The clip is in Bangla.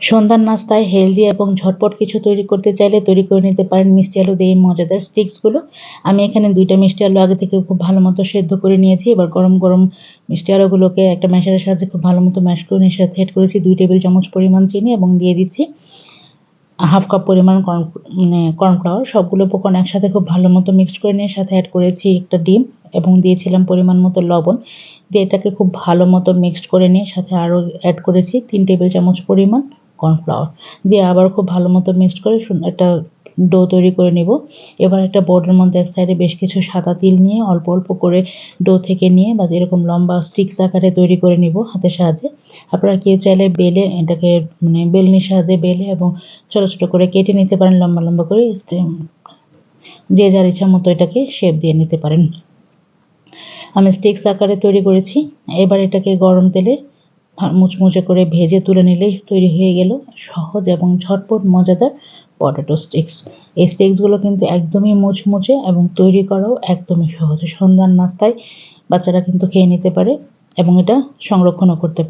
সন্ধ্যার নাস্তায় হেলদি এবং ঝটপট কিছু তৈরি করতে চাইলে তৈরি করে নিতে পারেন মিষ্টি আলু দিয়ে এই মজাদার স্টিক্সগুলো। আমি এখানে 2টা মিষ্টি আলু আগে থেকে খুব ভালো মতো সেদ্ধ করে নিয়েছি। এবার গরম গরম মিষ্টি আলুগুলোকে একটা ম্যাশারের সাহায্যে খুব ভালো মতো ম্যাশ করে নিয়ে সাথে অ্যাড করেছি 2 টেবিল চামচ পরিমাণ চিনি এবং দিয়ে দিচ্ছি হাফ কাপ পরিমাণ কর্নফ্লাওয়ার। সবগুলো উপকরণ একসাথে খুব ভালো মতো মিক্সড করে নিয়ে সাথে অ্যাড করেছি একটা ডিম এবং দিয়েছিলাম পরিমাণ মতো লবণ। দিয়ে এটাকে খুব ভালো মতো মিক্সড করে নিয়ে সাথে আরও অ্যাড করেছি 3 টেবিল চামচ পরিমাণ কর্নফ্লাওয়ার। দিয়ে আবার খুব ভালো মতো মিক্সড করে একটা ডো তৈরি করে নেব। এবার একটা বোর্ডের মধ্যে এক সাইডে বেশ কিছু সাদা তিল নিয়ে অল্প অল্প করে ডো থেকে নিয়ে বা এরকম লম্বা স্টিক্স আকারে তৈরি করে নিব হাতের সাহায্যে। আপনারা কেউ চাইলে বেলে এটাকে বেলনির সাহায্যে বেলে এবং ছোট ছোট করে কেটে নিতে পারেন লম্বা লম্বা করে। যে যার ইচ্ছা মতো এটাকে শেপ দিয়ে নিতে পারেন। আমি স্টিক্স আকারে তৈরি করেছি। এবার এটাকে গরম তেলে মুচমুচে করে ভেজে তুলে নিলেই তৈরি হয়ে গেল সহজ এবং ঝটপট মজাদার পটেটো স্টিক্স। এই স্টিক্সগুলো কিন্তু একদমই মুচমুচে এবং তৈরি করাও একদমই সহজ। সন্ধ্যার নাস্তায় বাচ্চারা কিন্তু খেয়ে নিতে পারে এবং এটা সংরক্ষণও করতে পারে।